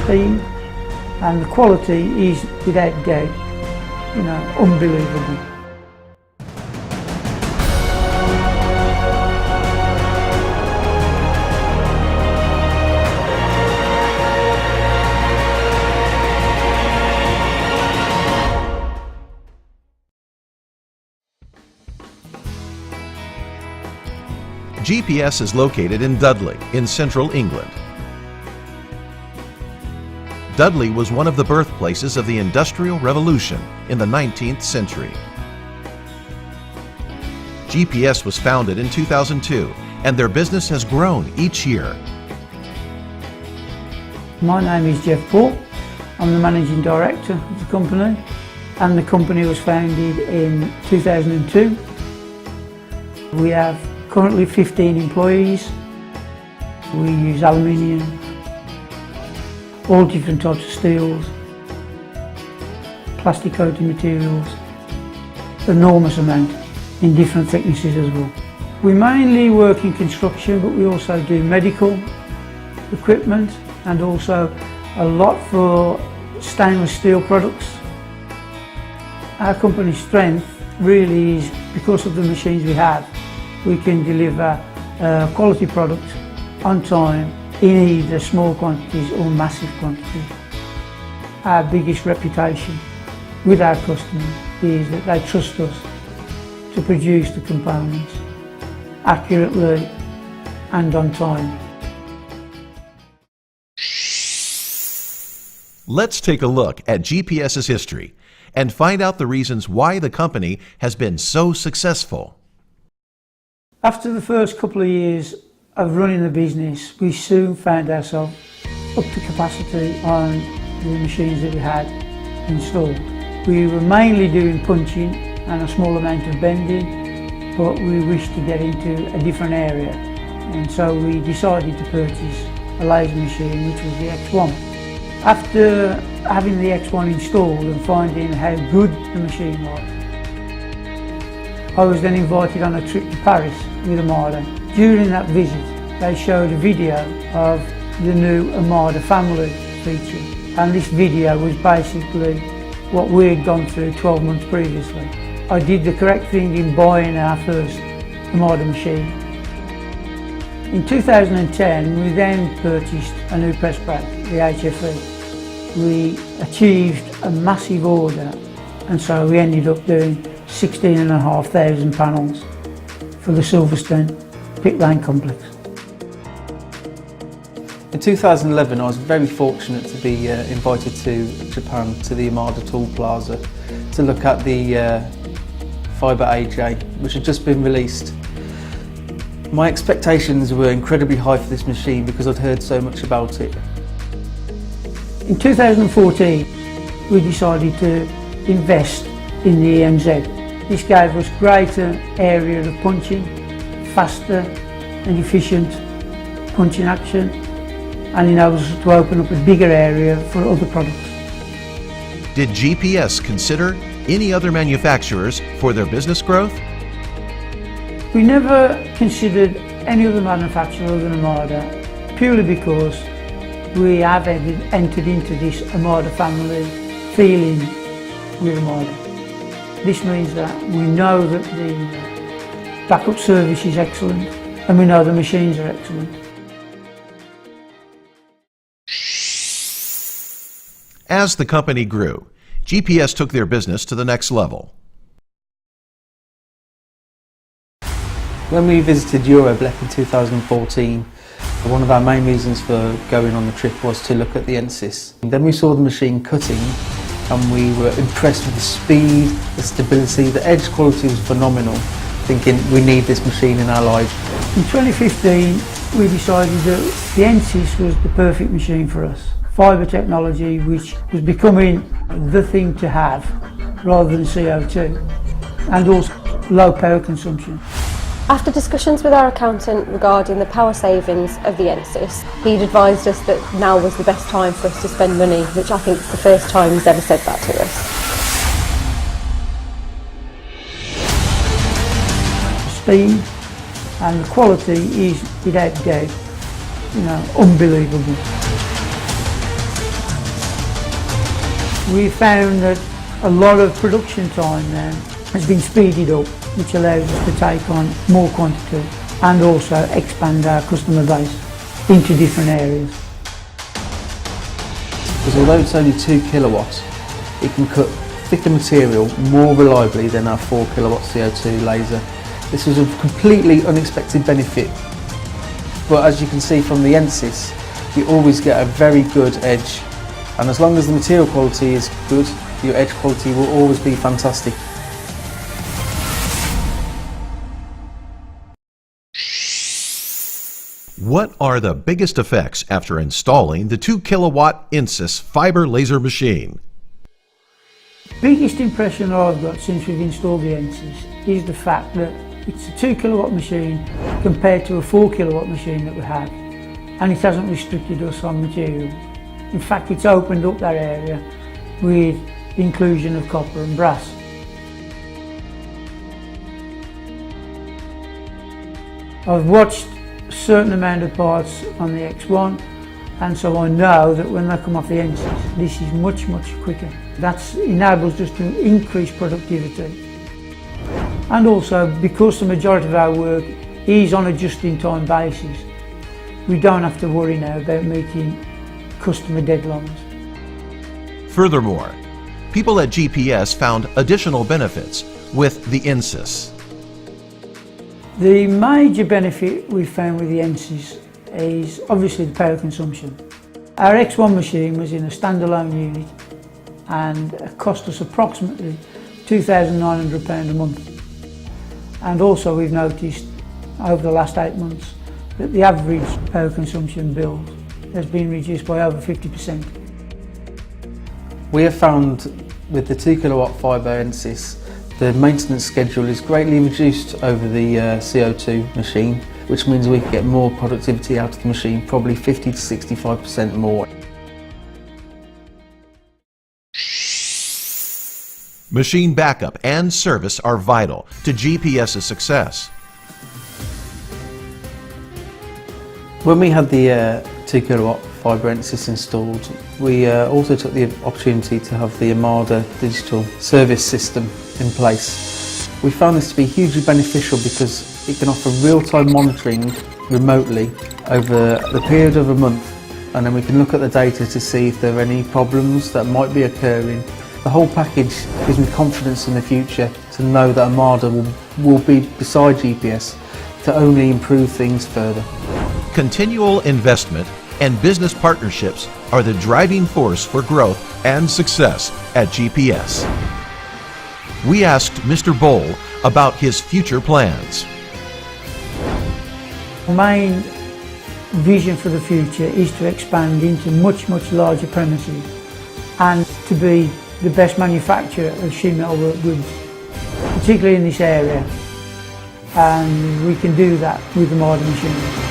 speed, and the quality is without doubt, unbelievable. GPS is located in Dudley, in central England. Dudley was one of the birthplaces of the Industrial Revolution in the 19th century. GPS was founded in 2002, and their business has grown each year. My name is Jeff Paul. I'm the Managing Director of the company, and the company was founded in 2002. We have currently 15 employees. We use aluminium, all different types of steels, plastic coating materials, enormous amount in different thicknesses as well. We mainly work in construction, but we also do medical equipment and also a lot for stainless steel products. Our company's strength really is because of the machines we have. We can deliver quality product on time in either small quantities or massive quantities. Our biggest reputation with our customers is that they trust us to produce the components accurately and on time. Let's take a look at GPS's history and find out the reasons why the company has been so successful. After the first couple of years of running the business, we soon found ourselves up to capacity on the machines that we had installed. We were mainly doing punching and a small amount of bending, but we wished to get into a different area, and so we decided to purchase a laser machine, which was the X1. After having the X1 installed and finding how good the machine was, I was then invited on a trip to Paris with Armada. During that visit, they showed a video of the new Armada family feature, and this video was basically what we had gone through 12 months previously. I did the correct thing in buying our first Armada machine. In 2010, we then purchased a new press brake, the HFE. We achieved a massive order, and so we ended up doing 16,500 panels for the Silverstone pit lane complex. In 2011 I was very fortunate to be invited to Japan to the Armada Tool Plaza to look at the Fibre AJ, which had just been released. My expectations were incredibly high for this machine because I'd heard so much about it. In 2014 we decided to invest in the EMZ. This gave us greater area of punching, faster and efficient punching action, and enables us to open up a bigger area for other products. Did GPS consider any other manufacturers for their business growth? We never considered any other manufacturer other than Armada, purely because we have entered into this Armada family feeling with Armada. This means that we know that the backup service is excellent, and we know the machines are excellent. As the company grew, GPS took their business to the next level. When we visited Euroblech in 2014, one of our main reasons for going on the trip was to look at the ENSYS. Then we saw the machine cutting, and we were impressed with the speed, the stability, the edge quality was phenomenal, thinking we need this machine in our lives. In 2015 we decided that the ENSYS was the perfect machine for us. Fibre technology, which was becoming the thing to have rather than CO2, and also low power consumption. After discussions with our accountant regarding the power savings of the ENSYS, he'd advised us that now was the best time for us to spend money, which I think is the first time he's ever said that to us. The speed and the quality is without doubt, unbelievable. We found that a lot of production time now has been speeded up, which allows us to take on more quantity and also expand our customer base into different areas. Because although it's only 2 kilowatts, it can cut thicker material more reliably than our 4 kilowatt CO2 laser. This was a completely unexpected benefit, but as you can see from the ENSYS, you always get a very good edge, and as long as the material quality is good, your edge quality will always be fantastic. What are the biggest effects after installing the 2 kilowatt ENSYS fiber laser machine? Biggest impression I've got since we've installed the ENSYS is the fact that it's a 2 kilowatt machine compared to a 4 kilowatt machine that we had, and it hasn't restricted us on materials. In fact, it's opened up that area with the inclusion of copper and brass. I've watched a certain amount of parts on the X1, and so I know that when they come off the ENSYS, this is much quicker. That enables us to increase productivity. And also, because the majority of our work is on a just-in-time basis, we don't have to worry now about meeting customer deadlines. Furthermore, people at GPS found additional benefits with the ENSYS. The major benefit we found with the ENSYS is obviously the power consumption. Our X1 machine was in a standalone unit and it cost us approximately £2,900 a month. And also we've noticed over the last 8 months that the average power consumption bill has been reduced by over 50%. We have found with the 2 kilowatt fibre ENSYS, the maintenance schedule is greatly reduced over the CO2 machine, which means we can get more productivity out of the machine, probably 50 to 65% more. Machine backup and service are vital to GPS's success. When we had the 2 kilowatt fibre ENSYS installed, we also took the opportunity to have the Armada digital service system in place. We found this to be hugely beneficial because it can offer real-time monitoring remotely over the period of a month, and then we can look at the data to see if there are any problems that might be occurring. The whole package gives me confidence in the future to know that Armada will be beside GPS to only improve things further. Continual investment and business partnerships are the driving force for growth and success at GPS. We asked Mr. Bowl about his future plans. The main vision for the future is to expand into much larger premises and to be the best manufacturer of sheet metal work goods, particularly in this area, and we can do that with the modern machines.